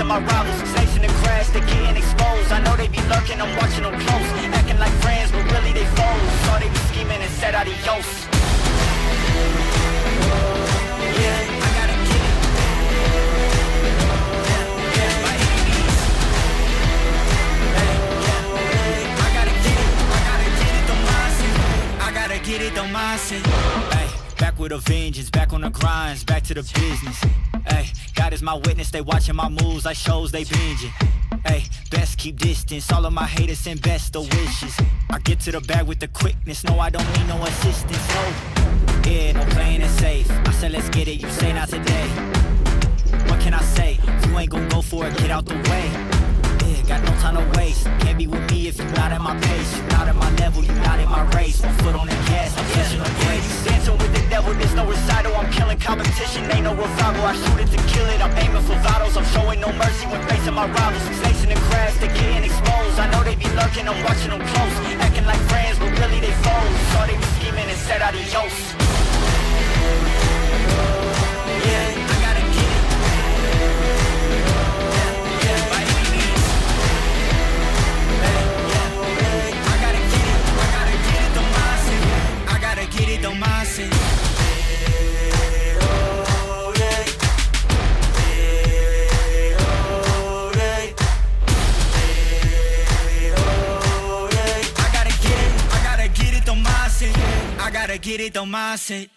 facing my rivals. Snakes in the grass, they getting exposed. I know they be lurking, I'm watching them close. Acting like friends, but really they foes. Saw they be scheming and said adios. Yeah, I gotta get it. Yeah, by any means. I gotta get it. I gotta get it, don't mindset. Hey, back with a vengeance, back on the grinds, back to the business. Hey, God is my witness, they watching my moves like shows they binging. Hey, best keep distance, all of my haters send best of wishes. I get to the bag with the quickness, no I don't need no assistance, no. Yeah, no playing it safe, I said let's get it, you say not today. What can I say, you ain't gon' go for it, get out the way. Yeah, got no time to waste, can't be with me if you're not at my pace. You're not at my level, you're not in my race. One foot on the gas, I'm pushing the brakes. Dancing with the devil, there's no recital. I'm killing competition, ain't no revival. I shoot it to kill it, I'm aiming for vitals. I'm showing no mercy when facing my rivals. Snakes in the grass, they getting exposed. I know they be lurking, I'm watching them close. Acting like friends, but really they foes. Saw they be scheming and said adios. Yeah, I gotta get it. Yeah, by any means. I gotta get it, don't mindset. I gotta get it, don't mindset. I gotta get it, don't mindset.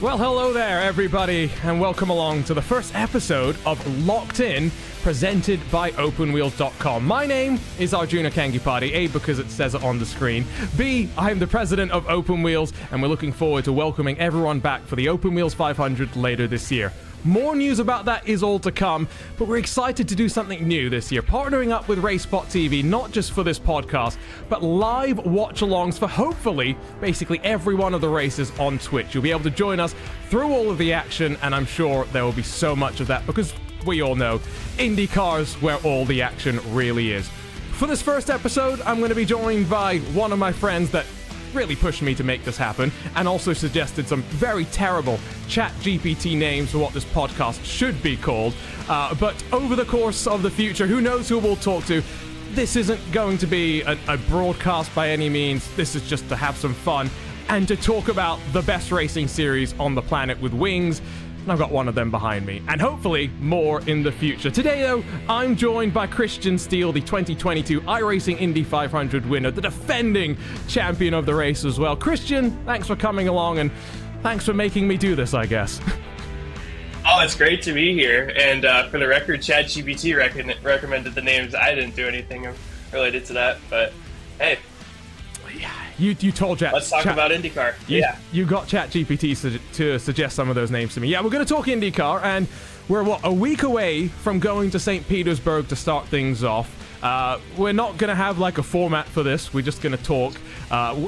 Well, hello there, everybody, and welcome along to the first episode of Locked In, presented by OpenWheels.com. My name is Arjuna Kangipati, A, because it says it on the screen, B, I am the president of Open Wheels, and we're looking forward to welcoming everyone back for the Open Wheels 500 later this year. More news about that is all to come, but we're excited to do something new this year, partnering up with RaceSpotTV, not just for this podcast, but live watch-alongs for hopefully basically every one of the races on Twitch. You'll be able to join us through all of the action, and I'm sure there will be so much of that because we all know IndyCar's where all the action really is. For this first episode, I'm going to be joined by one of my friends that really pushed me to make this happen, and also suggested some very terrible ChatGPT names for what this podcast should be called. But over the course of the future, who knows who we'll talk to. This isn't going to be a broadcast by any means. This is just to have some fun and to talk about the best racing series on the planet with wings. and I've got one of them behind me, and hopefully more in the future. Today, though, I'm joined by Christian Steele, the 2022 iRacing Indy 500 winner, the defending champion of the race as well. Christian, thanks for coming along, and thanks for making me do this, I guess. Oh, it's great to be here. And for the record, ChatGPT recommended the names. I didn't do anything related to that, but hey. Yeah, you told Chat. Let's talk about IndyCar. You got ChatGPT to suggest some of those names to me. Yeah, we're going to talk IndyCar, and we're, a week away from going to St. Petersburg to start things off. We're not going to have like a format for this. We're just going to talk.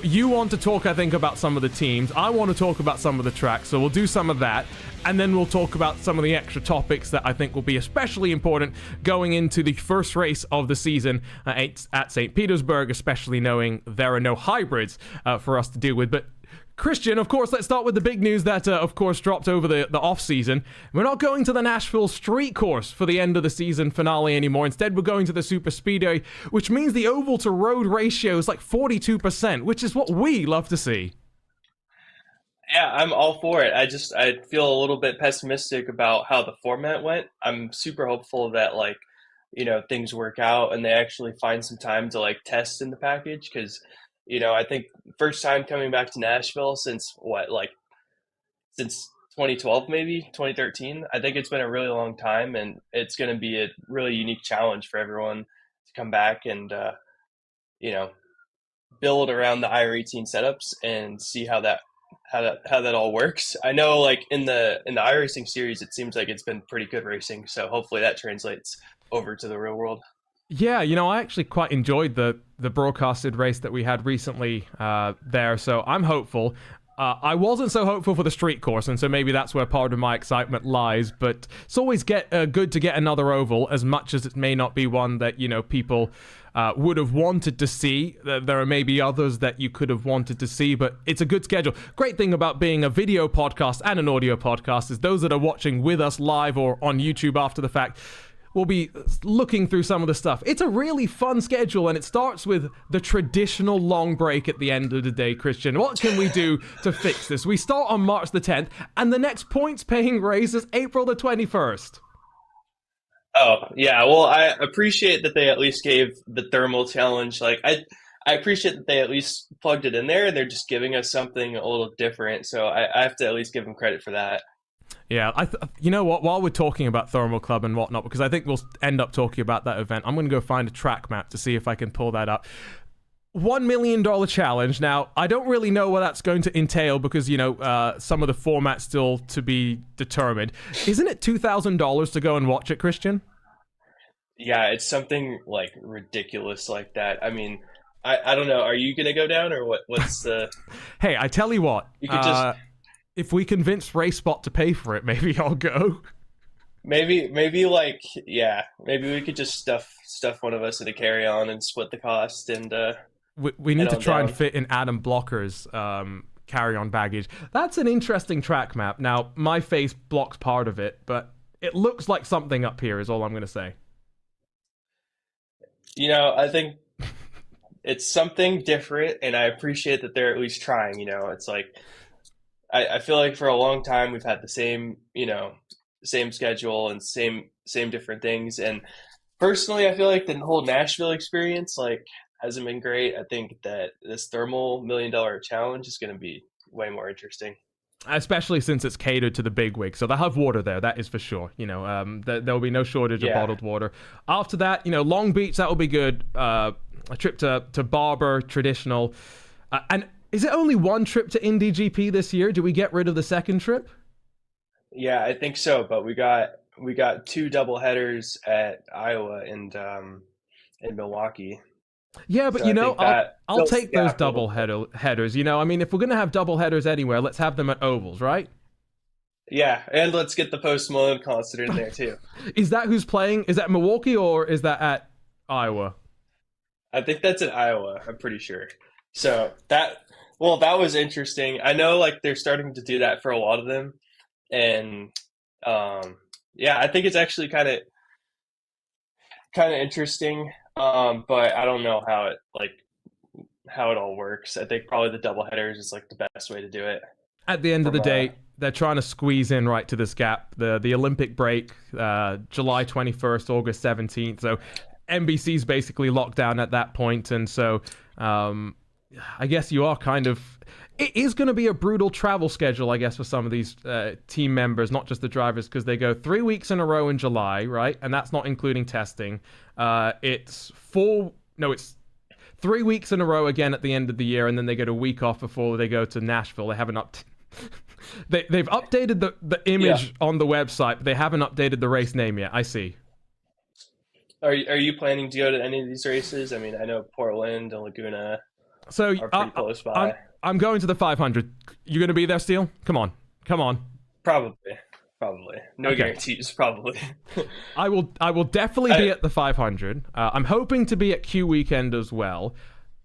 You want to talk, I think, about some of the teams. I want to talk about some of the tracks, so we'll do some of that. And then we'll talk about some of the extra topics that I think will be especially important going into the first race of the season at St. Petersburg, especially knowing there are no hybrids for us to deal with. But Christian, of course, let's start with the big news that, of course, dropped over the off-season. We're not going to the Nashville Street Course for the end of the season finale anymore. Instead, we're going to the Super Speedway, which means the oval-to-road ratio is like 42%, which is what we love to see. Yeah, I'm all for it. I feel a little bit pessimistic about how the format went. I'm super hopeful that things work out and they actually find some time to test in the package, because I think first time coming back to Nashville since 2012, maybe 2013. I think it's been a really long time, and it's going to be a really unique challenge for everyone to come back and build around the iRacing setups and see how that all works. I know in the iRacing series, it seems like it's been pretty good racing, so hopefully that translates over to the real world. Yeah, I actually quite enjoyed the broadcasted race that we had recently there, so I'm hopeful. I wasn't so hopeful for the street course, and so maybe that's where part of my excitement lies, but it's always good to get another oval, as much as it may not be one that, people would have wanted to see. There are maybe others that you could have wanted to see, but it's a good schedule. Great thing about being a video podcast and an audio podcast is those that are watching with us live or on YouTube after the fact will be looking through some of the stuff. It's a really fun schedule, and it starts with the traditional long break at the end of the day. Christian, what can we do to fix this? We start on March the 10th, and the next points-paying race is April the 21st. Oh, yeah. Well, I appreciate that they at least gave the thermal challenge. I appreciate that they at least plugged it in there, and they're just giving us something a little different. So I have to at least give them credit for that. Yeah, you know what? While we're talking about Thermal Club and whatnot, because I think we'll end up talking about that event, I'm going to go find a track map to see if I can pull that up. $1 million challenge. Now, I don't really know what that's going to entail because, some of the format's still to be determined. Isn't it $2,000 to go and watch it, Christian? Yeah, it's something ridiculous like that. I mean, I don't know. Are you going to go down, or what's the... Hey, I tell you what. You could just... If we convince RaceSpot to pay for it, maybe I'll go. Maybe maybe we could just stuff one of us in a carry-on and split the cost, and we need to try and fit in Adam Blocker's carry-on baggage. That's an interesting track map. Now, my face blocks part of it, but it looks like something up here is all I'm going to say. I think it's something different, and I appreciate that they're at least trying. It's I feel like for a long time we've had the same schedule and same different things. And personally, I feel like the whole Nashville experience hasn't been great. I think that this thermal $1 million challenge is going to be way more interesting. Especially since it's catered to the big wig. So they'll have water there, that is for sure. There'll be no shortage of bottled water. After that, Long Beach, that will be good. A trip to Barber, traditional. And is it only one trip to Indy GP this year? Do we get rid of the second trip? Yeah, I think so. But we got two double headers at Iowa and in Milwaukee. Yeah, but so I'll take those double headers. I mean, if we're gonna have double headers anywhere, let's have them at ovals, right? Yeah, and let's get the Post Malone concert in there too. Is that who's playing? Is that Milwaukee or is that at Iowa? I think that's at Iowa. I'm pretty sure. So that was interesting. I know they're starting to do that for a lot of them, and I think it's actually kind of interesting. But I don't know how it all works. I think probably the double headers is the best way to do it. At the end of the day, they're trying to squeeze in right to this gap. The Olympic break, July 21st, August 17th. So NBC's basically locked down at that point, and so I guess you are kind of. It is going to be a brutal travel schedule, I guess, for some of these team members, not just the drivers, because they go 3 weeks in a row in July, right? And that's not including testing. It's 3 weeks in a row again at the end of the year, and then they get a week off before they go to Nashville. They haven't they've updated the image on the website, but they haven't updated the race name yet. I see. Are you planning to go to any of these races? I mean, I know Portland and Laguna are pretty close by. I'm going to the 500. You going to be there, Steele? Come on. Probably. No guarantees, probably. I will definitely be at the 500. I'm hoping to be at Q weekend as well.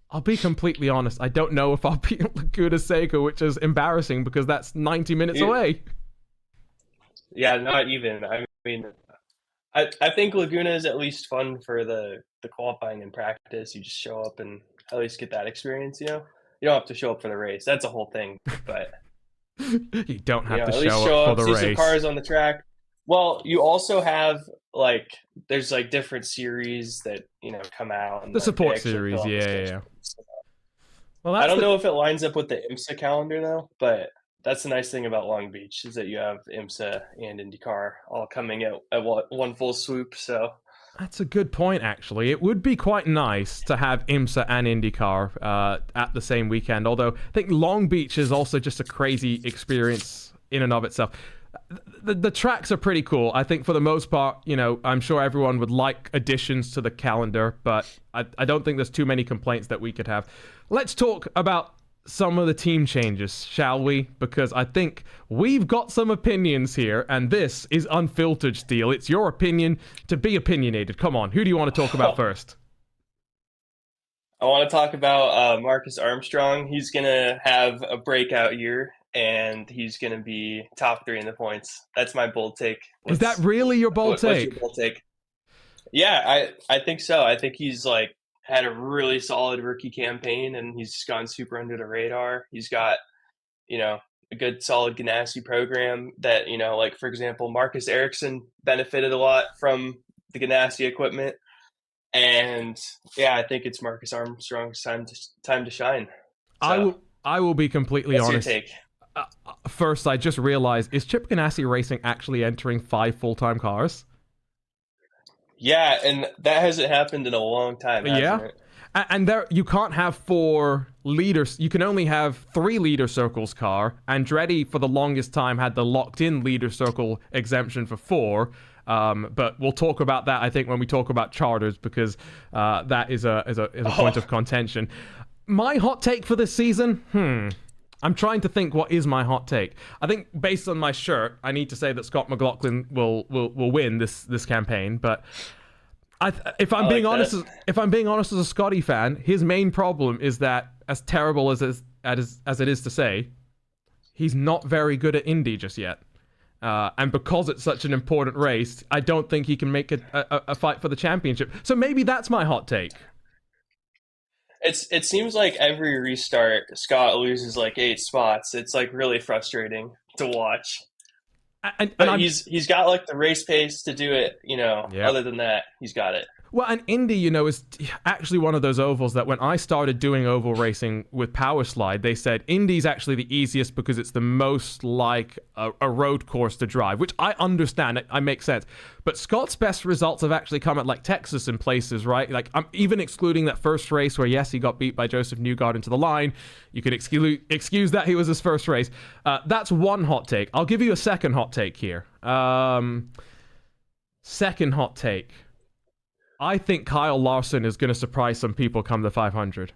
I'll be completely honest. I don't know if I'll be at Laguna Seca, which is embarrassing because that's 90 minutes away. Yeah, not even. I mean, I think Laguna is at least fun for the qualifying and practice. You just show up and at least get that experience, You don't have to show up for the race. That's a whole thing, but you don't have to at least show up for the see race. Some cars on the track. Well, you also have there's different series that come out. And the support series, yeah. Well, I don't know if it lines up with the IMSA calendar though, but that's the nice thing about Long Beach is that you have IMSA and IndyCar all coming at one full swoop. So. That's a good point, actually. It would be quite nice to have IMSA and IndyCar at the same weekend, although I think Long Beach is also just a crazy experience in and of itself. The tracks are pretty cool. I think for the most part, I'm sure everyone would like additions to the calendar, but I don't think there's too many complaints that we could have. Let's talk about some of the team changes, shall we? Because I think we've got some opinions here, and this is unfiltered, Steele. It's your opinion to be opinionated. Come on, who do you want to talk about first? I want to talk about Marcus Armstrong. He's going to have a breakout year, and he's going to be top 3 in the points. That's my bold take. Is that really your bold take? What's your bold take? Yeah, I think so. I think he's had a really solid rookie campaign, and he's gone super under the radar. He's got, a good solid Ganassi program that, for example, Marcus Ericsson benefited a lot from the Ganassi equipment. And yeah, I think it's Marcus Armstrong's time to shine. So, I will be completely honest. Your take? First, I just realized, is Chip Ganassi Racing actually entering 5 full-time cars? Yeah, and that hasn't happened in a long time, hasn't it? And there, you can't have 4 leaders. You can only have 3 leader circles car. Andretti, for the longest time, had the locked-in leader circle exemption for 4. But we'll talk about that, I think, when we talk about charters, because that is a point of contention. My hot take for this season? I'm trying to think what is my hot take. I think based on my shirt, I need to say that Scott McLaughlin will win this campaign. But if I'm being honest as a Scotty fan, his main problem is that, as terrible as it is to say, he's not very good at Indy just yet. And because it's such an important race, I don't think he can make a fight for the championship. So maybe that's my hot take. It seems like every restart, Scott loses 8 spots. It's really frustrating to watch. But he's got the race pace to do it. Other than that, he's got it. Well, and Indy, is actually one of those ovals that when I started doing oval racing with Power Slide, they said Indy's actually the easiest because it's the most like a road course to drive, which I understand. It makes sense. But Scott's best results have actually come at Texas and places, right? I'm even excluding that first race where, yes, he got beat by Joseph Newgard into the line. You could excuse that he was his first race. That's one hot take. I'll give you a second hot take here. Second hot take. I think Kyle Larson is going to surprise some people come the 500.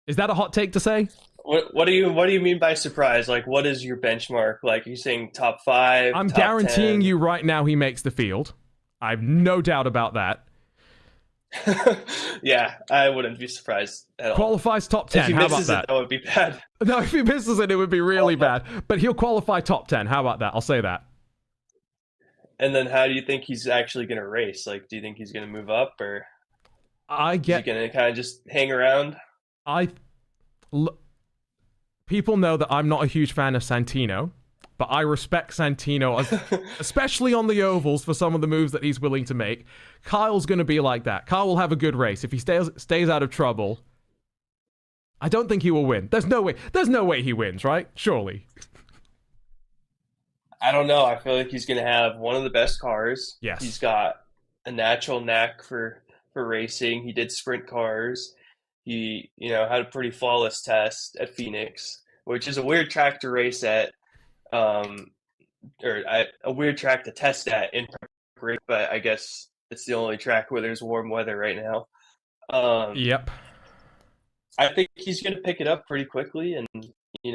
Is that a hot take to say? What do you mean by surprise? What is your benchmark? Are you saying top 5? I'm top guaranteeing 10? you right now he makes the field. I have no doubt about that. Yeah, I wouldn't be surprised at all. Qualifies top 10. How about that? That would be bad. No, if he misses it would be really bad. But he'll qualify top 10. How about that? I'll say that. And then how do you think he's actually going to race? Do you think he's going to move up, or is he going to kind of just hang around? People know that I'm not a huge fan of Santino. but I respect Santino, especially on the ovals, for some of the moves that he's willing to make. Kyle's going to be like that. Kyle will have a good race if he stays out of trouble. I don't think he will win. There's no way he wins, right? Surely. I don't know. I feel like he's going to have one of the best cars. Yes. He's got a natural knack for racing. He did sprint cars. He, had a pretty flawless test at Phoenix, which is a weird track to race at, a weird track to test at in preparation, but I guess it's the only track where there's warm weather right now. Yep. I think he's going to pick it up pretty quickly, and you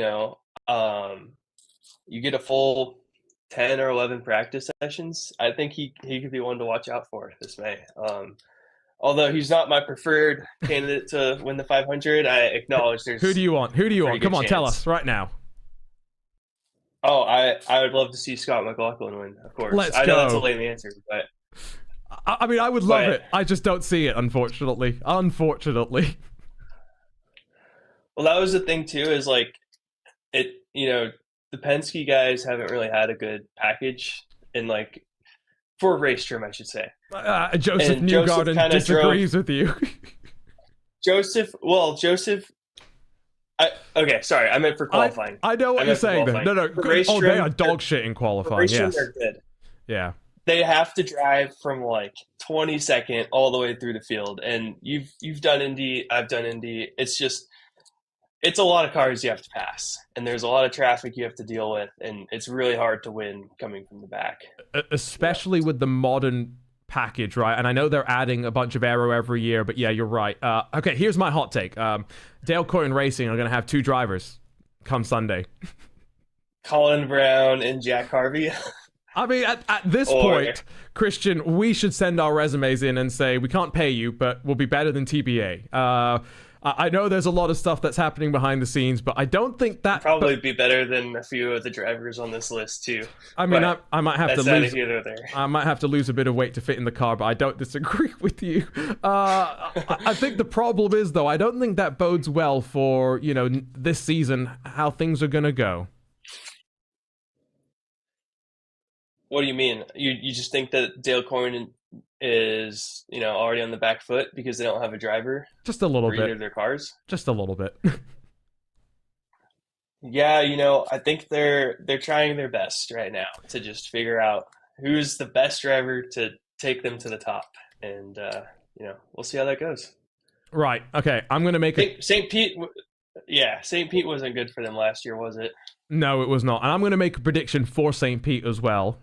get a full 10 or 11 practice sessions. I think he could be one to watch out for this May. Although he's not my preferred candidate to win the 500, I acknowledge there's. Who do you want? Come on, tell us right now. Oh, I would love to see Scott McLaughlin win, of course. Let's I know go. that's a lame answer, but. I mean, I would love it. I just don't see it, unfortunately. Unfortunately. Well, that was the thing too. Is like, the Penske guys haven't really had a good package in like. For race trim, I should say. Joseph Newgarden disagrees with you. Joseph. Okay, sorry. I meant for qualifying. I know what you're saying. Then. No. They are dog shit in qualifying. Yes. They're good. Yeah. They have to drive from like 22nd all the way through the field, and you've done Indy. I've done Indy. It's a lot of cars you have to pass, and there's a lot of traffic you have to deal with, and it's really hard to win coming from the back. Especially with the modern package, right? And I know they're adding a bunch of aero every year, but yeah, you're right. Okay, here's my hot take. Dale Coyne Racing are going to have 2 drivers come Sunday. Colin Brown and Jack Harvey. I mean, at this point, Christian, we should send our resumes in and say, we can't pay you, but we'll be better than TBA. I know there's a lot of stuff that's happening behind the scenes, but I don't think that probably be better than a few of the drivers on this list too. I mean, I might have to lose. I might have to lose a bit of weight to fit in the car, but I don't disagree with you. I think the problem is, though, I don't think that bodes well for this season, how things are going to go. What do you mean? You just think that Dale Coyne is already on the back foot because they don't have a driver? Just a little bit. Either of their cars? Just a little bit. Yeah, I think they're trying their best right now to just figure out who's the best driver to take them to the top, and we'll see how that goes. Right. Okay. I'm gonna make St. Pete. Yeah, St. Pete wasn't good for them last year, was it? No, it was not. And I'm going to make a prediction for St. Pete as well.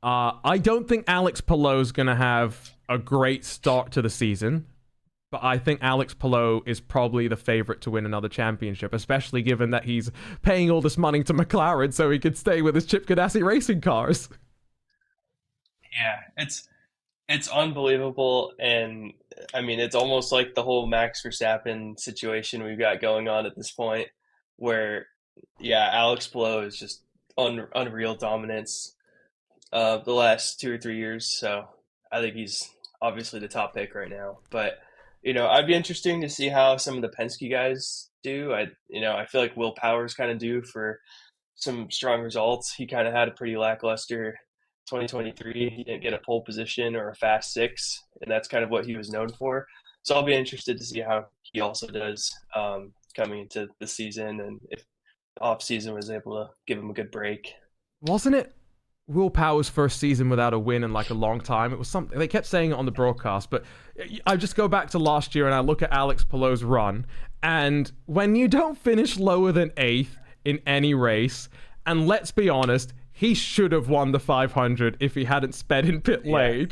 I don't think Alex Palou's going to have a great start to the season, but I think Alex Palou is probably the favorite to win another championship, especially given that he's paying all this money to McLaren so he could stay with his Chip Ganassi racing cars. Yeah, it's unbelievable, and I mean, it's almost like the whole Max Verstappen situation we've got going on at this point, where Alex Palou is just unreal dominance the last 2 or 3 years. So I think he's obviously the top pick right now. But I'd be interesting to see how some of the Penske guys do. I feel like Will Power's kind of due for some strong results. He kind of had a pretty lackluster 2023. He didn't get a pole position or a fast 6, and that's kind of what he was known for. So I'll be interested to see how he also does coming into the season, and if the off-season was able to give him a good break. Wasn't it Will Power's first season without a win in like a long time? It was something they kept saying it on the broadcast, but I just go back to last year and I look at Alex Palou's run, and when you don't finish lower than 8th in any race, and let's be honest, he should have won the 500 if he hadn't sped in pit lane.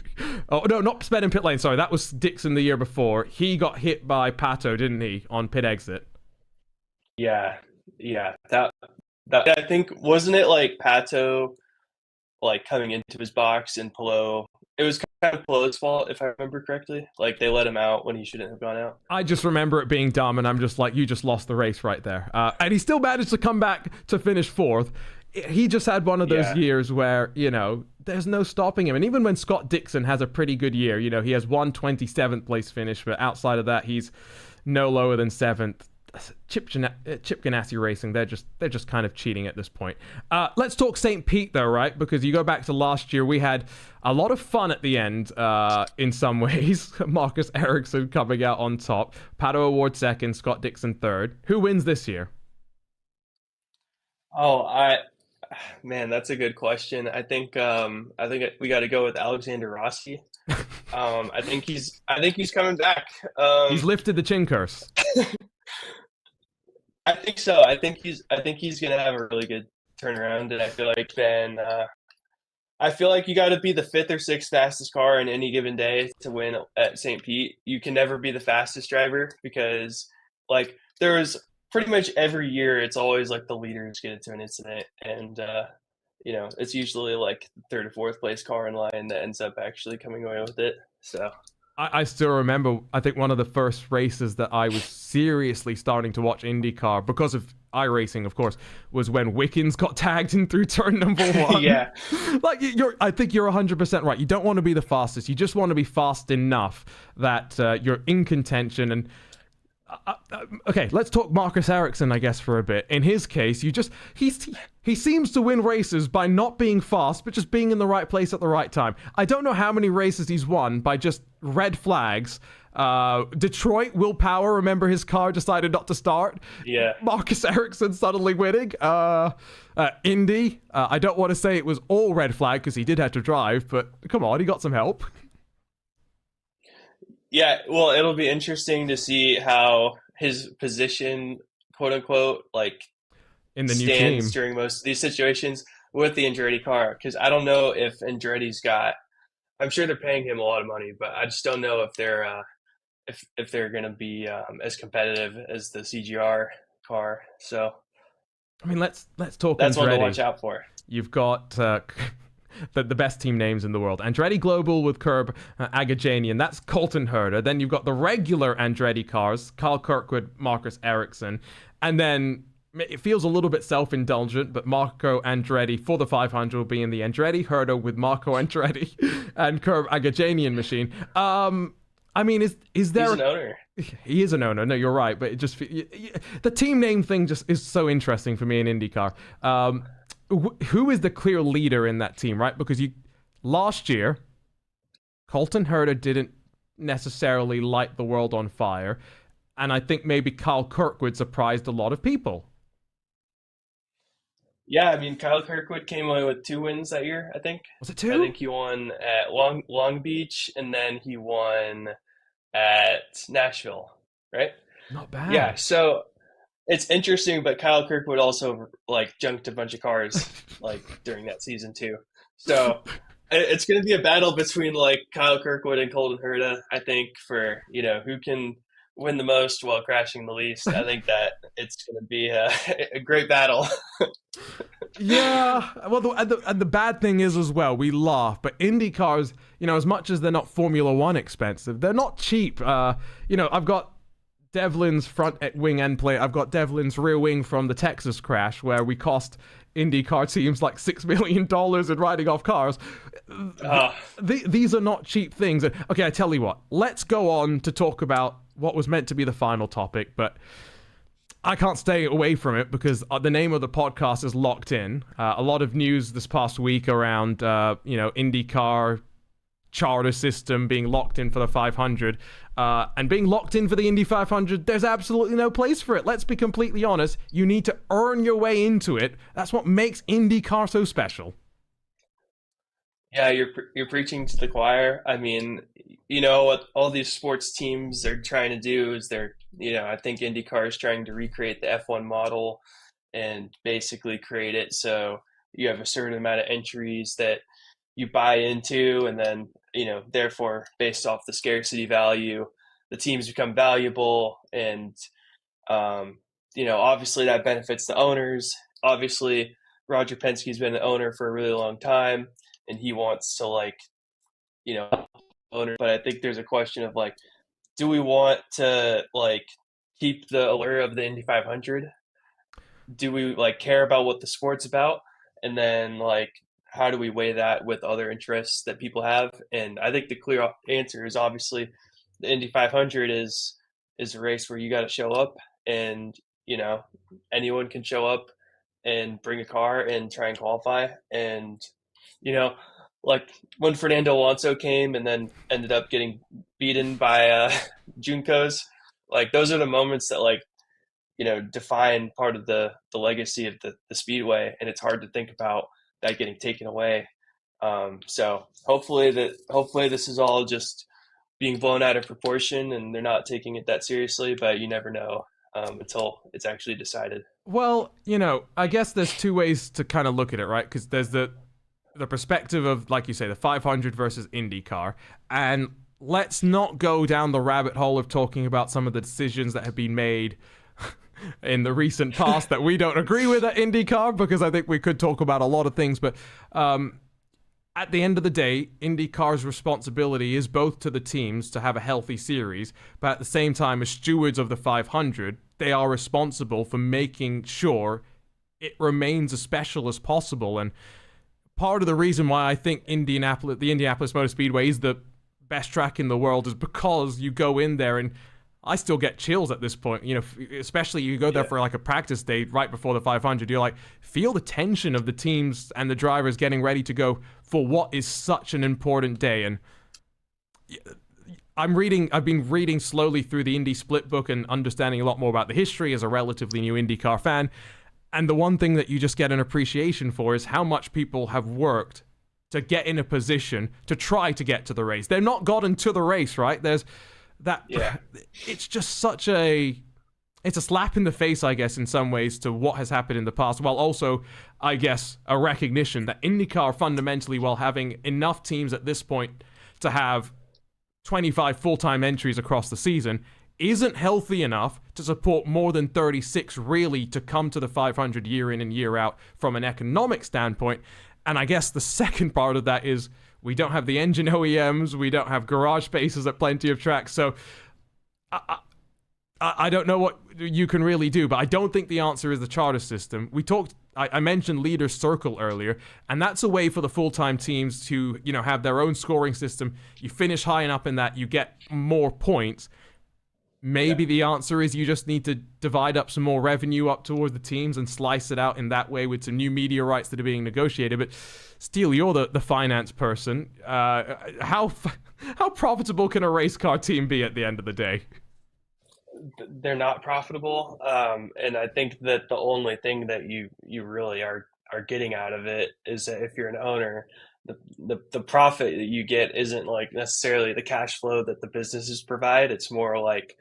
Oh no, not sped in pit lane. Sorry, that was Dixon the year before. He got hit by Pato, didn't he, on pit exit? Yeah. That I think, wasn't it like Pato like coming into his box and Palou? It was kind of Palou's fault, if I remember correctly. Like they let him out when he shouldn't have gone out. I just remember it being dumb, and I'm just like, you just lost the race right there. And he still managed to come back to finish 4th. He just had one of those years where, there's no stopping him. And even when Scott Dixon has a pretty good year, he has one 27th place finish, but outside of that, he's no lower than 7th. Chip Ganassi Racing, they're just kind of cheating at this point. Let's talk St. Pete though, right? Because you go back to last year, we had a lot of fun at the end. In some ways, Marcus Ericsson coming out on top, Pato O'Ward second, Scott Dixon third. Who wins this year? Oh, man, that's a good question. I think we got to go with Alexander Rossi. I think he's coming back. He's lifted the chin curse. I think so. I think he's gonna have a really good turnaround, and I feel like you got to be the fifth or sixth fastest car in any given day to win at St. Pete. You can never be the fastest driver because, like, there's pretty much every year it's always like the leaders get into an incident, and it's usually like the third or fourth place car in line that ends up actually coming away with it. So. I still remember, I think one of the first races that I was seriously starting to watch IndyCar, because of iRacing, of course, was when Wickens got tagged in through turn number one. Yeah. Like, I think you're 100% right. You don't want to be the fastest. You just want to be fast enough that you're in contention. And okay, let's talk Marcus Ericsson, I guess, for a bit. In his case, he seems to win races by not being fast, but just being in the right place at the right time. I don't know how many races he's won by just red flags. Detroit, Will Power, remember his car decided not to start? Yeah. Marcus Ericsson suddenly winning. Indy, I don't want to say it was all red flag because he did have to drive, but come on, he got some help. Yeah, well, it'll be interesting to see how his position, quote unquote, like In the new team. stands during most of these situations with the Andretti car. Because I don't know if Andretti's got. I'm sure they're paying him a lot of money, but I just don't know if they're going to be as competitive as the CGR car. So I mean, let's talk that's one to Andretti. watch out for. You've got the best team names in the world. Andretti Global with Curb Agajanian. That's Colton Herta. Then you've got the regular Andretti cars, Kyle Kirkwood, Marcus Ericsson. And then it feels a little bit self-indulgent, but Marco Andretti for the 500 will be in the Andretti Herta with Marco Andretti and Curb Agajanian machine. I mean, is there... He's an owner. He is an owner. No, you're right. But it just... The team name thing just is so interesting for me in IndyCar. Who is the clear leader in that team, right? Because last year, Colton Herta didn't necessarily light the world on fire. And I think maybe Kyle Kirkwood surprised a lot of people. Yeah, I mean, Kyle Kirkwood came away with 2 wins that year, I think. Was it 2? I think he won at Long Beach, and then he won at Nashville, right? Not bad. Yeah, so it's interesting, but Kyle Kirkwood also like junked a bunch of cars like during that season too. So it's going to be a battle between like Kyle Kirkwood and Colton Herta, I think, for who can win the most while crashing the least. I think that it's going to be a great battle. Yeah, well, and the bad thing is as well, we laugh, but Indy cars, as much as they're not Formula One expensive, they're not cheap. I've got Devlin's front wing end plate. I've got Devlin's rear wing from the Texas crash where we cost IndyCar teams like $6 million in riding off cars. These are not cheap things. Okay, I tell you what, let's go on to talk about what was meant to be the final topic, but I can't stay away from it because the name of the podcast is Locked In. A lot of news this past week around, IndyCar charter system being locked in for the 500 and being locked in for the Indy 500. There's absolutely no place for it. Let's be completely honest. You need to earn your way into it. That's what makes IndyCar so special. Yeah, you're preaching to the choir. I mean, what all these sports teams are trying to do is I think IndyCar is trying to recreate the F1 model and basically create it so you have a certain amount of entries that you buy into, and then therefore based off the scarcity value, the teams become valuable, and obviously that benefits the owners. Obviously, Roger Penske's been an owner for a really long time, and he wants to owner. But I think there's a question of do we want to keep the allure of the Indy 500? Do we care about what the sport's about? And then how do we weigh that with other interests that people have? And I think the clear answer is obviously the Indy 500 is a race where you got to show up, and anyone can show up and bring a car and try and qualify. And you know, like when Fernando Alonso came and then ended up getting beaten by Juncos, like those are the moments that define part of the legacy of the speedway, and it's hard to think about that getting taken away. So hopefully this is all just being blown out of proportion and they're not taking it that seriously, but you never know until it's actually decided. Well, I guess there's two ways to kind of look at it, right? Because there's the perspective of, like you say, the 500 versus IndyCar, and let's not go down the rabbit hole of talking about some of the decisions that have been made in the recent past that we don't agree with at IndyCar, because I think we could talk about a lot of things, but at the end of the day, IndyCar's responsibility is both to the teams to have a healthy series, but at the same time, as stewards of the 500, they are responsible for making sure it remains as special as possible. And part of the reason why I think the Indianapolis Motor Speedway is the best track in the world is because you go in there, and I still get chills at this point, especially you go there for like a practice day right before the 500. You're like, feel the tension of the teams and the drivers getting ready to go for what is such an important day. And I've been reading slowly through the Indy Split book and understanding a lot more about the history as a relatively new IndyCar fan. And the one thing that you just get an appreciation for is how much people have worked to get in a position to try to get to the race. They've not gotten to the race, right? There's that. Yeah. It's just it's a slap in the face, I guess, in some ways to what has happened in the past, while also, I guess, a recognition that IndyCar fundamentally, while having enough teams at this point to have 25 full-time entries across the season, isn't healthy enough to support more than 36 really to come to the 500 year in and year out from an economic standpoint. And I guess the second part of that is we don't have the engine OEMs, we don't have garage spaces at plenty of tracks, so I don't know what you can really do, but I don't think the answer is the charter system. I mentioned Leaders Circle earlier, and that's a way for the full-time teams to, have their own scoring system. You finish high enough in that, you get more points. Maybe the answer is you just need to divide up some more revenue up towards the teams and slice it out in that way with some new media rights that are being negotiated. But Steele, you're the finance person. How profitable can a race car team be at the end of the day? They're not profitable, and I think that the only thing that you really are getting out of it is that if you're an owner, the profit that you get isn't like necessarily the cash flow that the businesses provide. It's more like,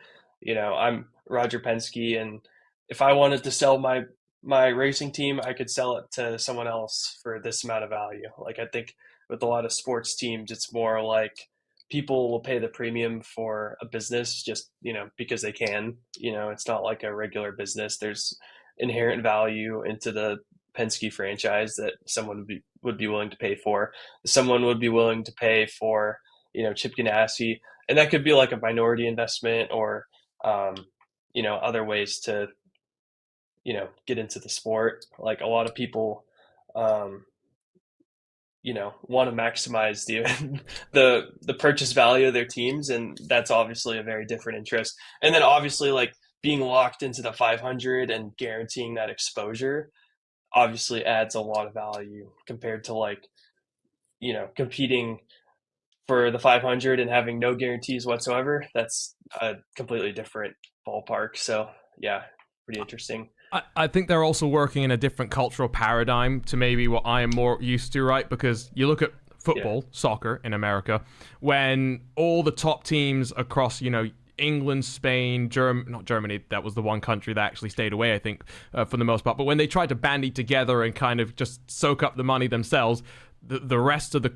I'm Roger Penske, and if I wanted to sell my racing team, I could sell it to someone else for this amount of value. Like, I think with a lot of sports teams, it's more like people will pay the premium for a business just, because they can. It's not like a regular business. There's inherent value into the Penske franchise that someone would be willing to pay for. Someone would be willing to pay for, Chip Ganassi, and that could be like a minority investment or, other ways to, get into the sport. Like a lot of people, want to maximize the purchase value of their teams, and that's obviously a very different interest. And then obviously, like, being locked into the 500 and guaranteeing that exposure obviously adds a lot of value compared to, like, competing for the 500 and having no guarantees whatsoever. That's a completely different ballpark. So yeah, pretty interesting. I think they're also working in a different cultural paradigm to maybe what I am more used to, right? Because you look at football, soccer in America, when all the top teams across, England, Spain, not Germany, that was the one country that actually stayed away, I think, for the most part. But when they tried to bandy together and kind of just soak up the money themselves, the rest of the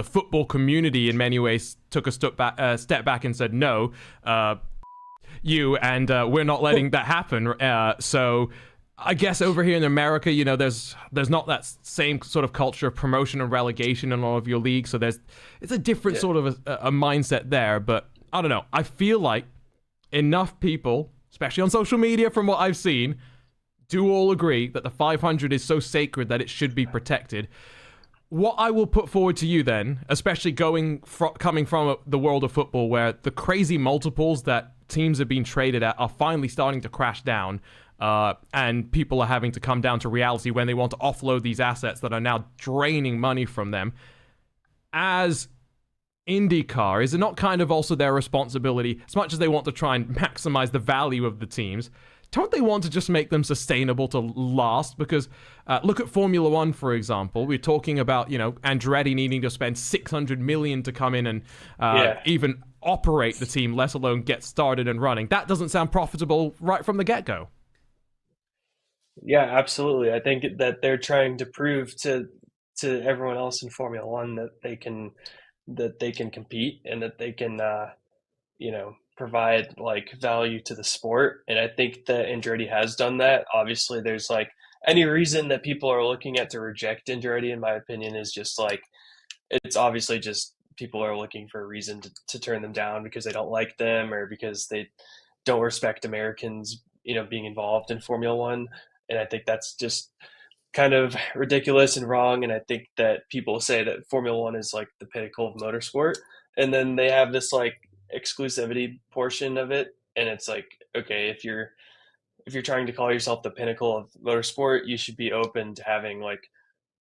football community in many ways took a step back and said, no, we're not letting that happen. So I guess over here in America, there's not that same sort of culture of promotion and relegation in all of your leagues. So it's a different sort of a mindset there. But I don't know. I feel like enough people, especially on social media from what I've seen, do all agree that the 500 is so sacred that it should be protected. What I will put forward to you then, especially coming from the world of football where the crazy multiples that teams have been traded at are finally starting to crash down, and people are having to come down to reality when they want to offload these assets that are now draining money from them. As IndyCar, is it not kind of also their responsibility, as much as they want to try and maximize the value of the teams, don't they want to just make them sustainable to last? Because look at Formula One, for example. We're talking about, Andretti needing to spend $600 million to come in and even operate the team, let alone get started and running. That doesn't sound profitable right from the get-go. Yeah, absolutely. I think that they're trying to prove to everyone else in Formula One that they can compete and that they can provide like value to the sport. And I think that Andretti has done that. Obviously, there's like any reason that people are looking at to reject Andretti, in my opinion, is just like it's obviously just people are looking for a reason to turn them down because they don't like them or because they don't respect Americans, being involved in Formula One. And I think that's just kind of ridiculous and wrong. And I think that people say that Formula One is like the pinnacle of motorsport, and then they have this like exclusivity portion of it, and it's like, okay, if you're trying to call yourself the pinnacle of motorsport, you should be open to having like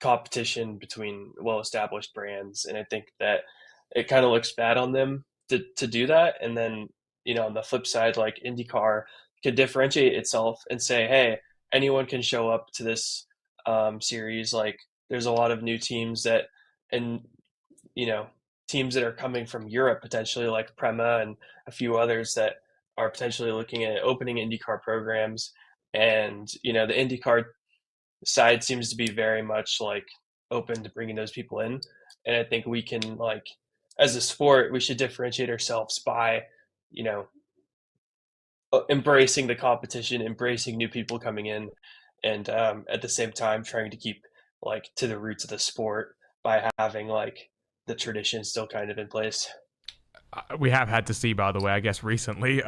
competition between well-established brands. And I think that it kind of looks bad on them to do that. And then on the flip side, like IndyCar could differentiate itself and say, hey, anyone can show up to this series. Like there's a lot of new teams teams that are coming from Europe potentially, like Prema and a few others that are potentially looking at opening IndyCar programs. And the IndyCar side seems to be very much like open to bringing those people in. And I think we can, like, as a sport, we should differentiate ourselves by embracing the competition, embracing new people coming in, and at the same time trying to keep like to the roots of the sport by having like the tradition still kind of in place. We have had to see, by the way, I guess recently,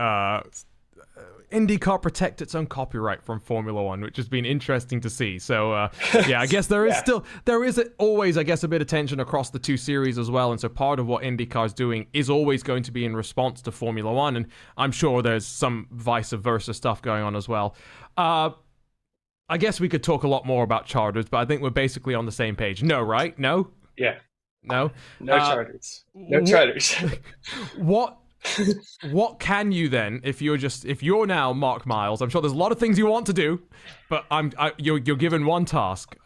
IndyCar protect its own copyright from Formula One, which has been interesting to see. So, I guess there is always, I guess, a bit of tension across the two series as well. And so part of what IndyCar is doing is always going to be in response to Formula One. And I'm sure there's some vice versa stuff going on as well. I guess we could talk a lot more about charters, but I think we're basically on the same page. No, right? No? Yeah. No? No charters. No charters. What can you then, if you're now Mark Miles? I'm sure there's a lot of things you want to do, but you're given one task.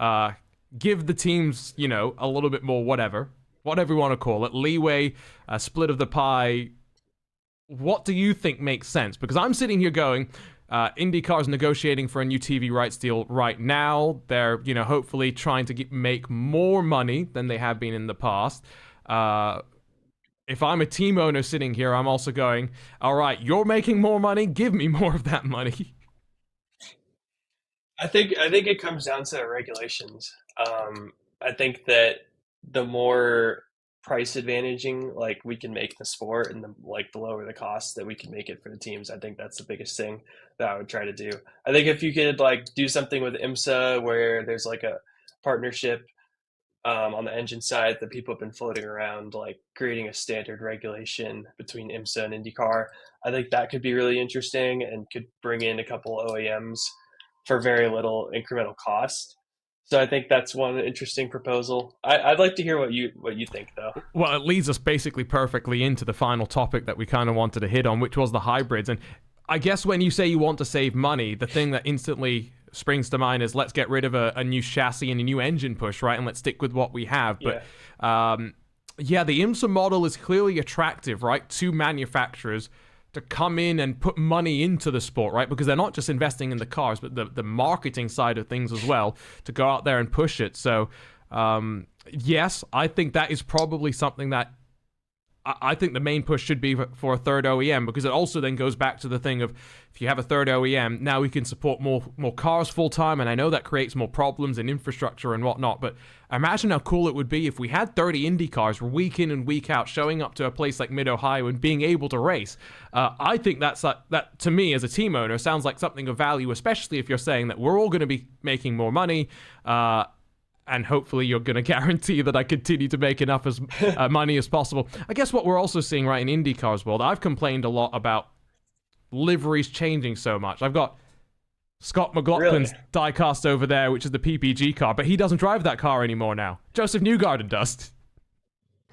Give the teams, a little bit more whatever you want to call it, leeway, split of the pie. What do you think makes sense? Because I'm sitting here going, IndyCar's negotiating for a new TV rights deal right now. They're, hopefully trying to make more money than they have been in the past. If I'm a team owner sitting here, I'm also going, all right, you're making more money, give me more of that money. I think it comes down to regulations. I think that the more price advantaging like we can make the sport, and the lower the cost that we can make it for the teams, I think that's the biggest thing that I would try to do. I think if you could like do something with IMSA where there's like a partnership on the engine side that people have been floating around, like creating a standard regulation between IMSA and IndyCar, I think that could be really interesting and could bring in a couple OEMs for very little incremental cost. So I think that's one interesting proposal. I'd like to hear what you think, though. Well, it leads us basically perfectly into the final topic that we kind of wanted to hit on, which was the hybrids. And I guess when you say you want to save money, the thing that instantly springs to mind is let's get rid of a new chassis and a new engine push, right? And let's stick with what we have. But the IMSA model is clearly attractive, right, to manufacturers to come in and put money into the sport, right? Because they're not just investing in the cars, but the marketing side of things as well, to go out there and push it. So, yes, I think that is probably something that I think the main push should be for a third OEM, because it also then goes back to the thing of if you have a third OEM, now we can support more cars full time, and I know that creates more problems in infrastructure and whatnot, but imagine how cool it would be if we had 30 Indy cars week in and week out showing up to a place like Mid-Ohio and being able to race. I think that to me as a team owner sounds like something of value, especially if you're saying that we're all going to be making more money, and hopefully you're going to guarantee that I continue to make enough as money as possible. I guess what we're also seeing right in IndyCar's world, I've complained a lot about liveries changing so much. I've got Scott McLaughlin's diecast over there, which is the PPG car, but he doesn't drive that car anymore now. Joseph Newgarden does.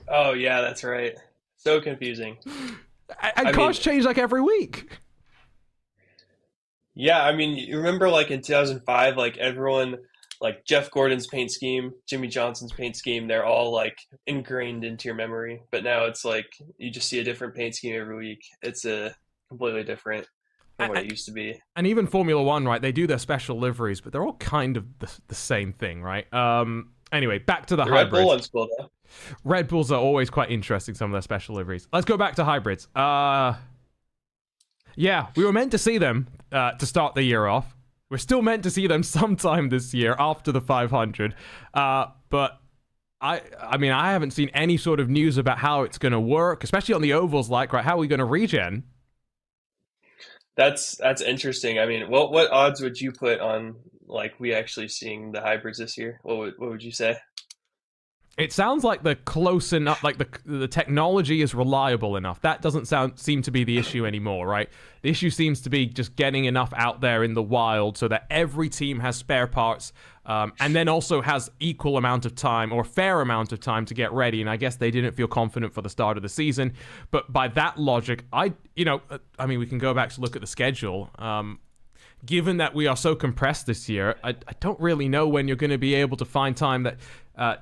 Oh yeah, that's right. So confusing. And cars change like every week. Yeah, I mean, you remember like in 2005, like everyone, like Jeff Gordon's paint scheme, Jimmy Johnson's paint scheme, they're all like ingrained into your memory. But now it's like you just see a different paint scheme every week. It's a completely different than what it used to be. And even Formula One, right? They do their special liveries, but they're all kind of the same thing, right? Anyway, back to the hybrids. Red Bull one's cool though. Red Bulls are always quite interesting, some of their special liveries. Let's go back to hybrids. Yeah, we were meant to see them to start the year off. We're still meant to see them sometime this year after the 500. But I mean, I haven't seen any sort of news about how it's going to work, especially on the ovals. Like, right, how are we going to regen? That's interesting. I mean, what odds would you put on like we actually seeing the hybrids this year? What would you say? It sounds like they're close enough, like the technology is reliable enough. That doesn't seem to be the issue anymore, right? The issue seems to be just getting enough out there in the wild so that every team has spare parts, and then also has equal amount of time or fair amount of time to get ready. And I guess they didn't feel confident for the start of the season. But by that logic, I mean, we can go back to look at the schedule. Given that we are so compressed this year, I don't really know when you're going to be able to find time that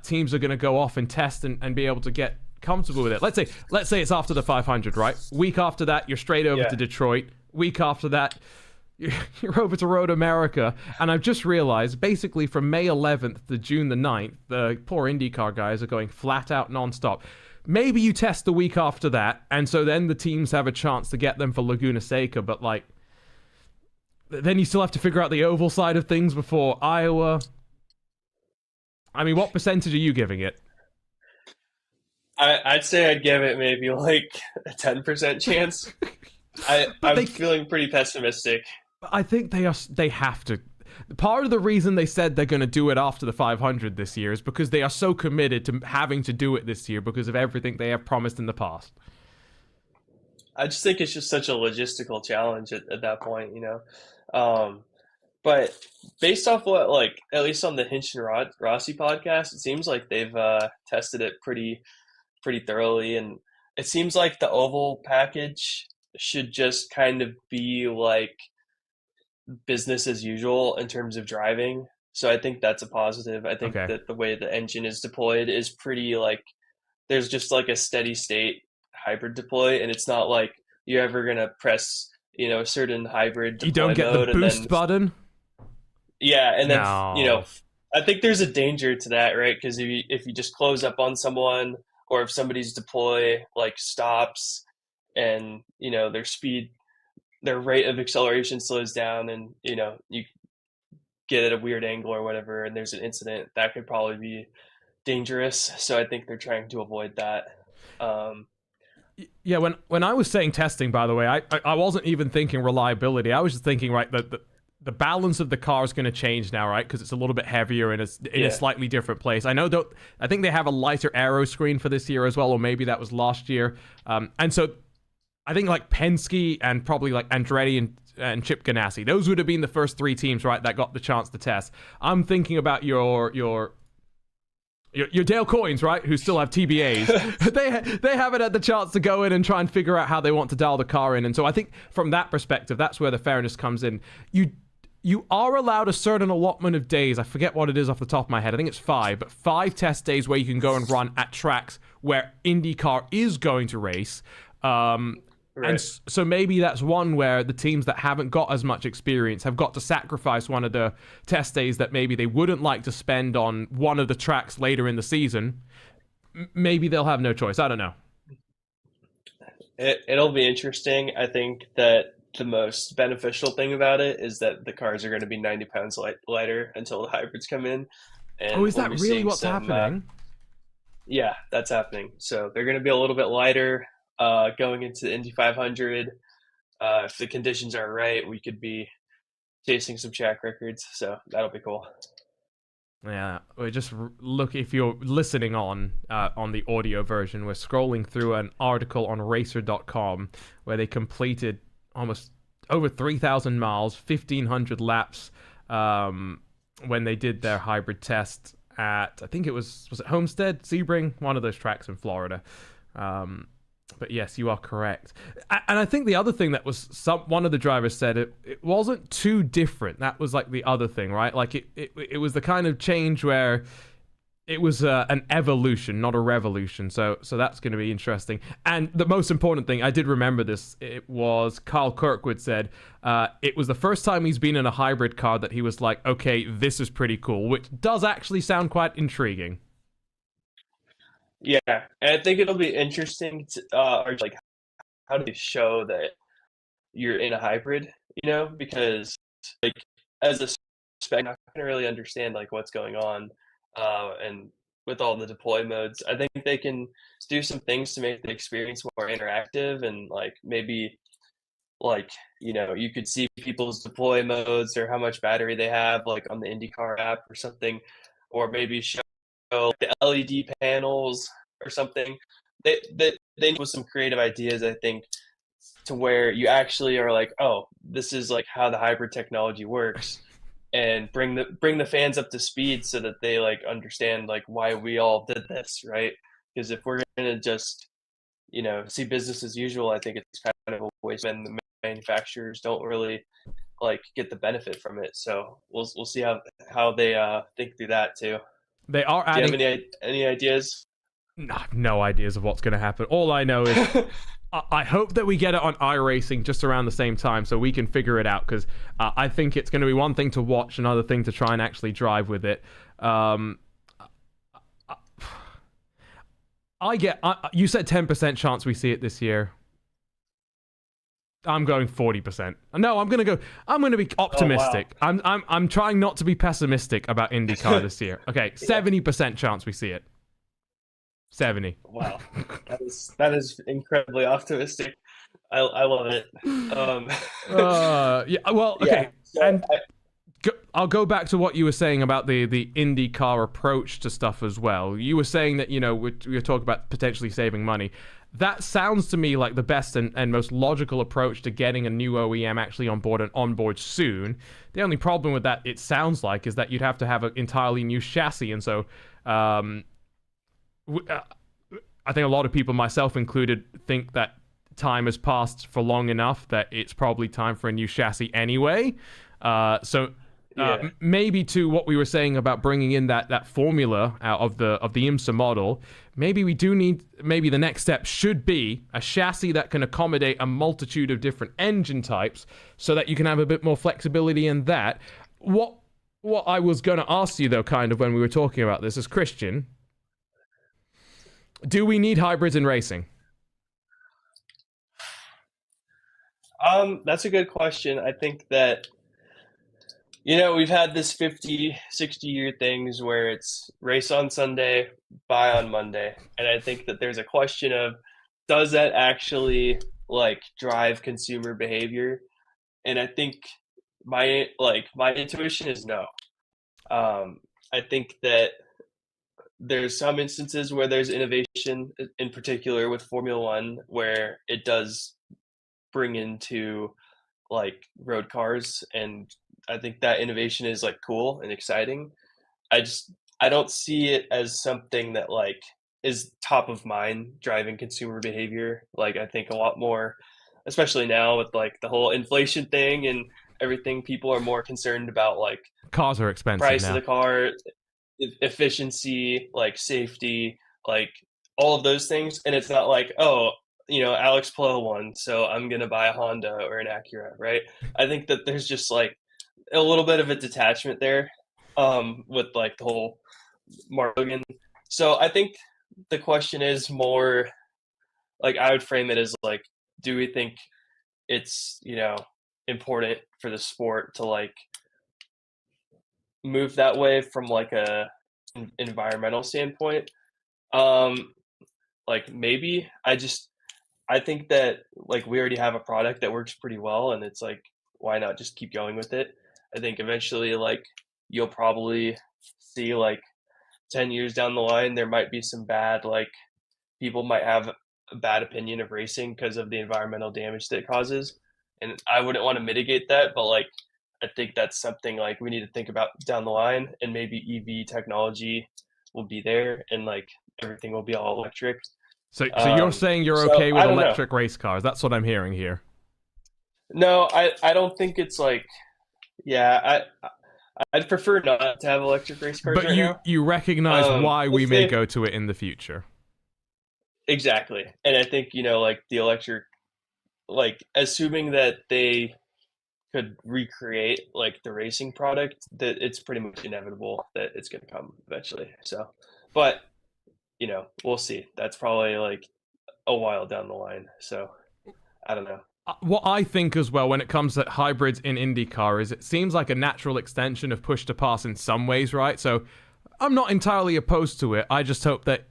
teams are going to go off and test and be able to get comfortable with it. Let's say it's after the 500, right? Week after that, you're straight over to Detroit. Week after that, you're over to Road America. And I've just realized, basically from May 11th to June the 9th, the poor IndyCar guys are going flat out nonstop. Maybe you test the week after that, and so then the teams have a chance to get them for Laguna Seca, but like, then you still have to figure out the oval side of things before Iowa. I mean, what percentage are you giving it? I'd say I'd give it maybe like a 10% chance. I'm feeling pretty pessimistic. I think they have to. Part of the reason they said they're going to do it after the 500 this year is because they are so committed to having to do it this year because of everything they have promised in the past. I just think it's just such a logistical challenge at that point, you know. But based off what, like, at least on the Hinch and Rossi podcast, it seems like they've tested it pretty thoroughly, and it seems like the oval package should just kind of be like business as usual in terms of driving. So I think that's a positive. I think that the way the engine is deployed is pretty like there's just like a steady state hybrid deploy, and it's not like you're ever gonna press a certain hybrid deploy you don't get mode the boost button. Yeah, and then I think there's a danger to that, right? Because if you just close up on someone, or if somebody's deploy like stops, and their rate of acceleration slows down, and you get at a weird angle or whatever, and there's an incident, that could probably be dangerous. So I think they're trying to avoid that. Yeah, when I was saying testing, by the way, I wasn't even thinking reliability. I was just thinking, right, the balance of the car is going to change now, right? Because it's a little bit heavier in a slightly different place. I think they have a lighter aero screen for this year as well, or maybe that was last year. And so I think like Penske and probably like Andretti and Chip Ganassi, those would have been the first three teams, right, that got the chance to test. I'm thinking about your Dale Coynes, right, who still have TBAs. they haven't had the chance to go in and try and figure out how they want to dial the car in. And so I think from that perspective, that's where the fairness comes in. You are allowed a certain allotment of days. I forget what it is off the top of my head. I think it's 5, but 5 test days where you can go and run at tracks where IndyCar is going to race. Right. And so maybe that's one where the teams that haven't got as much experience have got to sacrifice one of the test days that maybe they wouldn't like to spend on one of the tracks later in the season. Maybe they'll have no choice. I don't know. It'll be interesting. I think that the most beneficial thing about it is that the cars are going to be 90 pounds lighter until the hybrids come in. And is that really what's happening? Yeah, that's happening. So they're going to be a little bit lighter. Going into the Indy 500, if the conditions are right, we could be chasing some track records. So that'll be cool. Yeah, we just look, if you're listening on the audio version, we're scrolling through an article on Racer.com where they completed almost over 3,000 miles, 1,500 laps when they did their hybrid test at, I think it was it Homestead, Sebring, one of those tracks in Florida. But yes, you are correct. And I think the other thing that was one of the drivers said it wasn't too different. That was like the other thing, right? Like it was the kind of change where it was an evolution, not a revolution. So that's going to be interesting. And the most important thing, I did remember this, it was Kyle Kirkwood said it was the first time he's been in a hybrid car that he was like, okay, this is pretty cool, which does actually sound quite intriguing. Yeah, and I think it'll be interesting to, or like, how do you show that you're in a hybrid? Because like as a spec, I'm not gonna really understand like what's going on, and with all the deploy modes, I think they can do some things to make the experience more interactive and like maybe like you could see people's deploy modes or how much battery they have like on the IndyCar app or something, or maybe show the LED panels or something. They with some creative ideas, I think, to where you actually are like, oh, this is like how the hybrid technology works, and bring the fans up to speed so that they like understand like why we all did this, right? Because if we're gonna just see business as usual, I think it's kind of a waste, and the manufacturers don't really like get the benefit from it. So we'll see how they think through that too. They are Do you adding. have any ideas? I have no ideas of what's going to happen. All I know is I hope that we get it on iRacing just around the same time so we can figure it out, because I think it's going to be one thing to watch, another thing to try and actually drive with it. You said 10% chance we see it this year. I'm going 40%. No, I'm going to be optimistic. Oh, wow. I'm trying not to be pessimistic about IndyCar this year. Okay, 70% chance we see it. 70. Wow, that is incredibly optimistic. I love it. Yeah. Well, okay. Yeah. So And I'll go back to what you were saying about the IndyCar approach to stuff as well. You were saying that we were talking about potentially saving money. That sounds to me like the best and most logical approach to getting a new OEM actually on board and on board soon. The only problem with that, it sounds like, is that you'd have to have an entirely new chassis, and so I think a lot of people, myself included, think that time has passed for long enough that it's probably time for a new chassis anyway. Maybe to what we were saying about bringing in that formula out of the IMSA model, maybe we do need, maybe the next step should be a chassis that can accommodate a multitude of different engine types so that you can have a bit more flexibility in that. What I was going to ask you, though, kind of when we were talking about this, is, Christian, do we need hybrids in racing? That's a good question. I think that we've had this 50, 60-year things where it's race on Sunday, buy on Monday. And I think that there's a question of, does that actually like drive consumer behavior? And I think my intuition is no. I think that there's some instances where there's innovation, in particular with Formula One, where it does bring into like road cars, and I think that innovation is like cool and exciting. I don't see it as something that like is top of mind driving consumer behavior. Like I think a lot more, especially now with like the whole inflation thing and everything, people are more concerned about like Cars are expensive price now. of the car, efficiency, like safety, like all of those things. And it's not like, oh, Alex Palou won, so I'm gonna buy a Honda or an Acura, right? I think that there's just like a little bit of a detachment there, with like the whole Morgan. So I think the question is more like, I would frame it as like, do we think it's important for the sport to like move that way from like a environmental standpoint? Like maybe I think that like we already have a product that works pretty well, and it's like, why not just keep going with it? I think eventually like you'll probably see like 10 years down the line there might be some bad, like people might have a bad opinion of racing because of the environmental damage that it causes. and I wouldn't want to mitigate that, but like I think that's something like we need to think about down the line, and maybe EV technology will be there, and like everything will be all electric. So you're saying you're So okay with I don't know. electric race cars? That's what I'm hearing here. No, I don't think it's like yeah, I'd prefer not to have electric race cars But right now. you recognize why we If may they go to it in the future. exactly, and I think like the electric, like assuming that they could recreate like the racing product, that it's pretty much inevitable that it's going to come eventually. So, but we'll see. That's probably like a while down the line. So I don't know. What I think as well when it comes to hybrids in IndyCar is it seems like a natural extension of push to pass in some ways, right? So I'm not entirely opposed to it. I just hope that,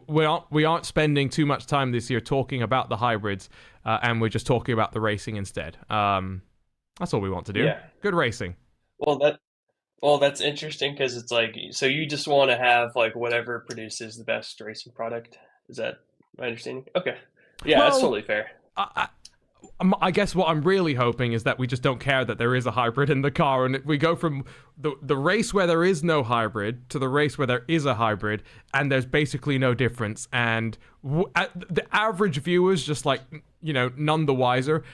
we aren't spending too much time this year talking about the hybrids and we're just talking about the racing instead. That's all we want to do. Yeah. Good racing. Well, that's interesting because it's like so you just want to have like whatever produces the best racing product. Is that my understanding? Okay. Yeah, that's Well, totally fair. I guess what I'm really hoping is that we just don't care that there is a hybrid in the car, and we go from the race where there is no hybrid to the race where there is a hybrid, and there's basically no difference, and the average viewer's just like, none the wiser.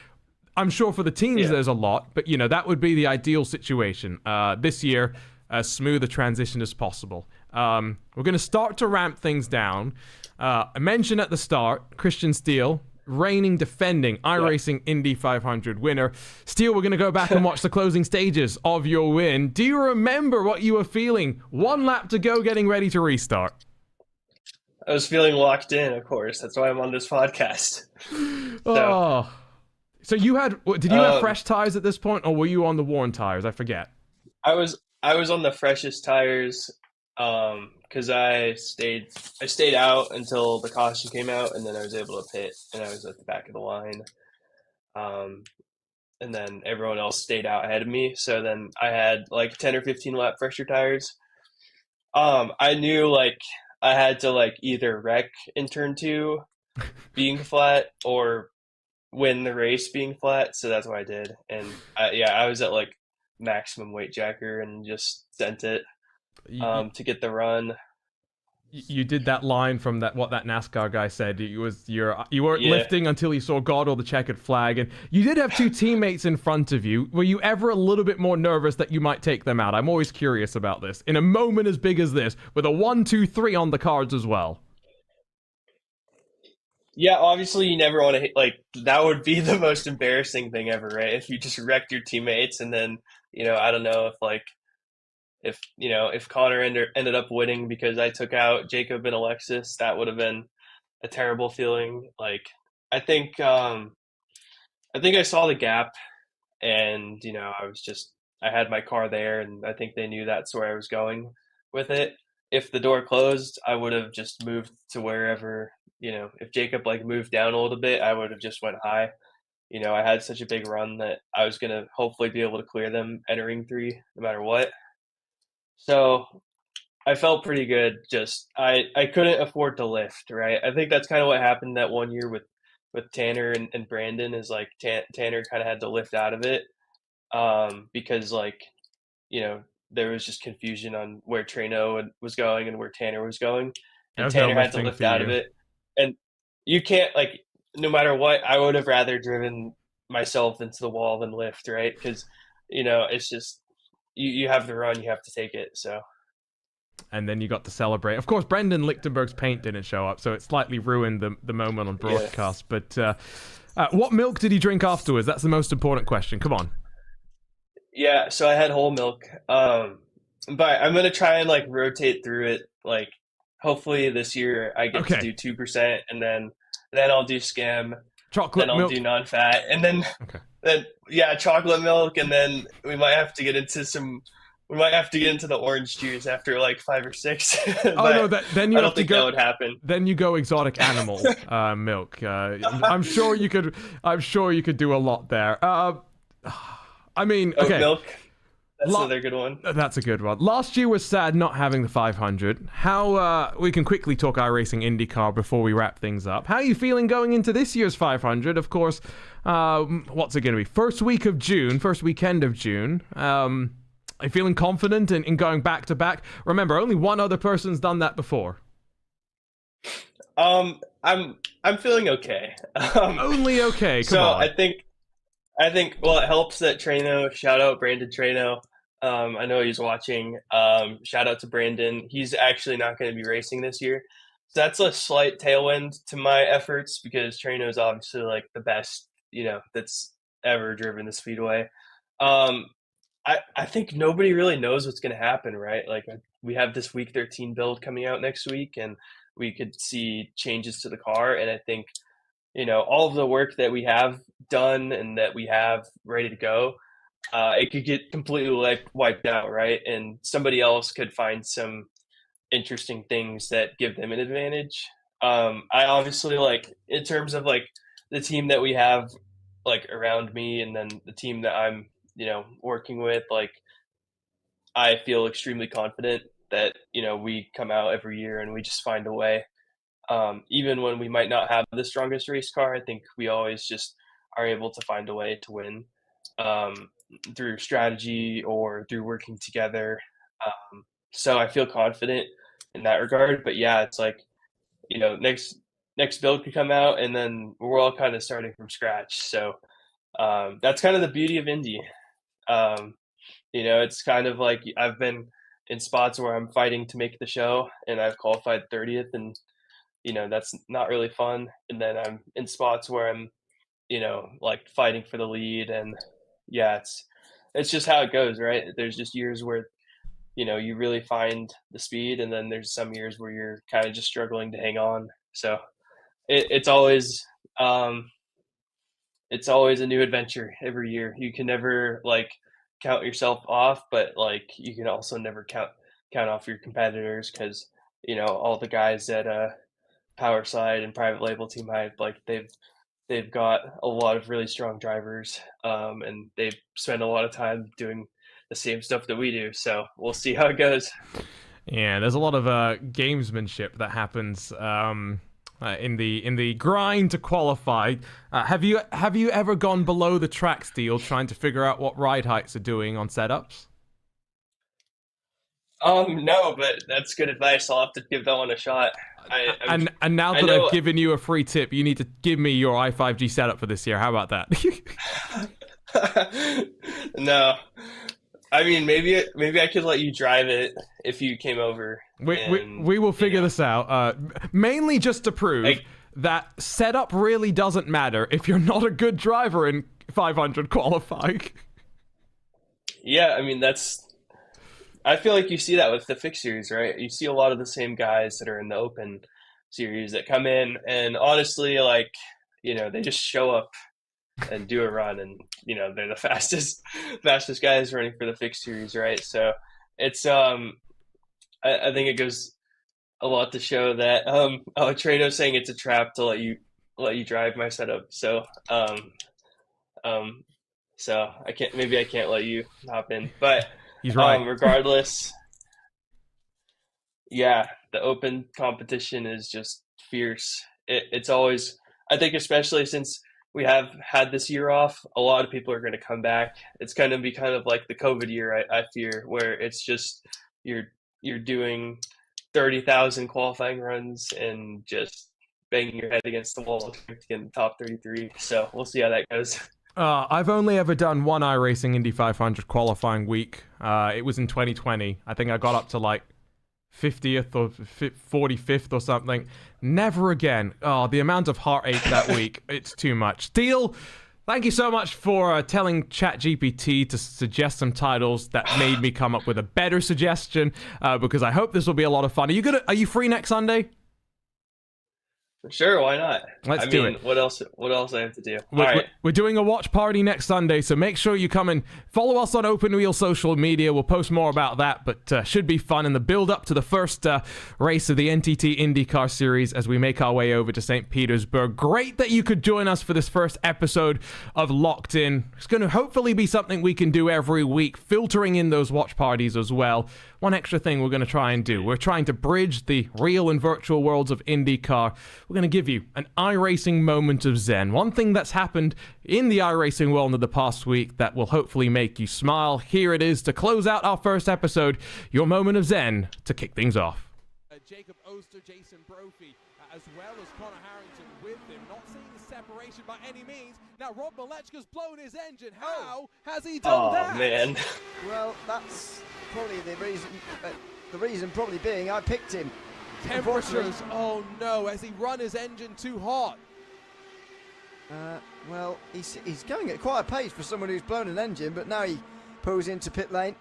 I'm sure for the teams there's a lot, but that would be the ideal situation. This year, as smooth a transition as possible. We're going to start to ramp things down. I mentioned at the start, Christian Steele, reigning, defending iRacing Indy 500 winner. Steele, we're going to go back and watch the closing stages of your win. Do you remember what you were feeling? 1 lap to go, getting ready to restart. I was feeling locked in, of course. That's why I'm on this podcast. So did you have fresh tires at this point, or were you on the worn tires? I forget. I was on the freshest tires because I stayed out until the caution came out, and then I was able to pit, and I was at the back of the line. And then everyone else stayed out ahead of me. So then I had like 10 or 15 lap fresher tires. I knew like I had to like either wreck in turn 2 being flat or win the race being flat. So that's what I did. And I was at like maximum weight jacker and just sent it to get the run. You did that line from what that NASCAR guy said. You weren't lifting until you saw God or the checkered flag, and you did have 2 teammates in front of you. Were you ever a little bit more nervous that you might take them out? I'm always curious about this. In a moment as big as this, with a 1, 2, 3 on the cards as well. Yeah, obviously you never want to hit, like that would be the most embarrassing thing ever, right? If you just wrecked your teammates and then, I don't know if Connor ended up winning because I took out Jacob and Alexis, that would have been a terrible feeling. Like I think I saw the gap, and I had my car there, and I think they knew that's where I was going with it. If the door closed, I would have just moved to wherever, if Jacob like moved down a little bit, I would have just went high. I had such a big run that I was going to hopefully be able to clear them entering 3 no matter what. So I felt pretty good. Just I couldn't afford to lift, right? I think that's kind of what happened that one year with Tanner and Brandon is like Tanner kind of had to lift out of it because like there was just confusion on where Trano was going and where Tanner was going, and Tanner had to lift out of it. And you can't like no matter what, I would have rather driven myself into the wall than lift, right? Because it's just. You have the run, you have to take it. So, and then you got to celebrate. Of course, Brendan Lichtenberg's paint didn't show up, so it slightly ruined the moment on broadcast. Yeah. But what milk did he drink afterwards? That's the most important question. Come on. Yeah, so I had whole milk, but I'm gonna try and like rotate through it. Like, hopefully this year I get to do 2%, and then I'll do skim. Chocolate then I'll milk. do non-fat, and then chocolate milk, and then we might have to get into the orange juice after like 5 or 6. No, then you I don't think that would happen. Then you go exotic animal milk. I'm sure you could do a lot there. I mean, okay. Oat milk. That's another good one. That's a good one. Last year was sad not having the 500. How we can quickly talk iRacing IndyCar before we wrap things up. How are you feeling going into this year's 500? Of course, what's it going to be? First weekend of June. Are you feeling confident in going back to back? Remember, only one other person's done that before. I'm feeling okay. Only okay. Come on. I think well, it helps that Trano, shout out Brandon Trano. I know he's watching. Shout out to Brandon. He's actually not going to be racing this year. So that's a slight tailwind to my efforts because Trano is obviously like the best, that's ever driven the Speedway. I think nobody really knows what's going to happen, right? Like we have this week 13 build coming out next week and we could see changes to the car. And I think, all of the work that we have done and that we have ready to go, it could get completely wiped out, right? And somebody else could find some interesting things that give them an advantage. I obviously in terms of the team that we have around me and then the team that I'm, working with, I feel extremely confident that, we come out every year and we just find a way. Even when we might not have the strongest race car, I think we always just are able to find a way to win through strategy or through working together. So I feel confident in that regard. But yeah, it's next build could come out and then we're all kind of starting from scratch. So that's kind of the beauty of Indy. It's kind of like I've been in spots where I'm fighting to make the show and I've qualified 30th and that's not really fun. And then I'm in spots where I'm, fighting for the lead. And yeah, it's just how it goes, right? There's just years where, you really find the speed. And then there's some years where you're kind of just struggling to hang on. So it's always a new adventure every year. You can never count yourself off, but you can also never count off your competitors because, all the guys at Power Side and Private Label Team Hype, they've got a lot of really strong drivers, and they've spent a lot of time doing the same stuff that we do. So we'll see how it goes. Yeah, there's a lot of gamesmanship that happens in the grind to qualify. Have you ever gone below the track steel trying to figure out what ride heights are doing on setups? No, but that's good advice. I'll have to give that one a shot. And now that I've given you a free tip, you need to give me your i5G setup for this year. How about that? No, I mean maybe I could let you drive it if you came over. We will figure this out. Mainly just to prove that setup really doesn't matter if you're not a good driver in 500 qualifying. Yeah, I mean I feel like you see that with the fixed series, right? You see a lot of the same guys that are in the open series that come in and honestly, they just show up and do a run and, they're the fastest guys running for the fixed series, right? So it's, I think it goes a lot to show that, Trano's saying it's a trap to let you drive my setup. So, so I can't let you hop in, but he's right. Regardless, yeah, the open competition is just fierce. It's always, I think, especially since we have had this year off, a lot of people are going to come back. It's going to be kind of like the COVID year, I fear, where it's just you're doing 30,000 qualifying runs and just banging your head against the wall to get in the top 33. So we'll see how that goes. I've only ever done one iRacing Indy 500 qualifying week. It was in 2020. I think I got up to 50th or 45th or something. Never again. Oh, the amount of heartache that week. It's too much. Steel, thank you so much for telling ChatGPT to suggest some titles that made me come up with a better suggestion, because I hope this will be a lot of fun. Are you free next Sunday? Sure, why not? Let's I do mean, it. What else? What else I have to do? All We're, right. we're doing a watch party next Sunday, so make sure you come and follow us on Open Wheel social media. We'll post more about that, but should be fun in the build-up to the first race of the NTT IndyCar Series as we make our way over to St. Petersburg. Great that you could join us for this first episode of Locked In. It's going to hopefully be something we can do every week, filtering in those watch parties as well. One extra thing we're going to try and do. We're trying to bridge the real and virtual worlds of IndyCar. We're going to give you an iRacing moment of zen. One thing that's happened in the iRacing world in the past week that will hopefully make you smile. Here it is to close out our first episode, your moment of zen to kick things off. Jacob Oster, Jason Brophy, as well as Connor Harrington with him. Not seeing the separation by any means. Now Rob Malechka's blown his engine. How has he done that? Oh, man. Well, that's probably the reason. The reason probably being I picked him. Temperatures, oh no, has he run his engine too hot? Well, he's going at quite a pace for someone who's blown an engine, but now he pulls into pit lane.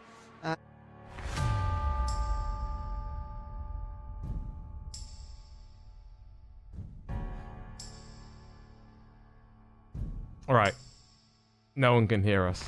All right, no one can hear us.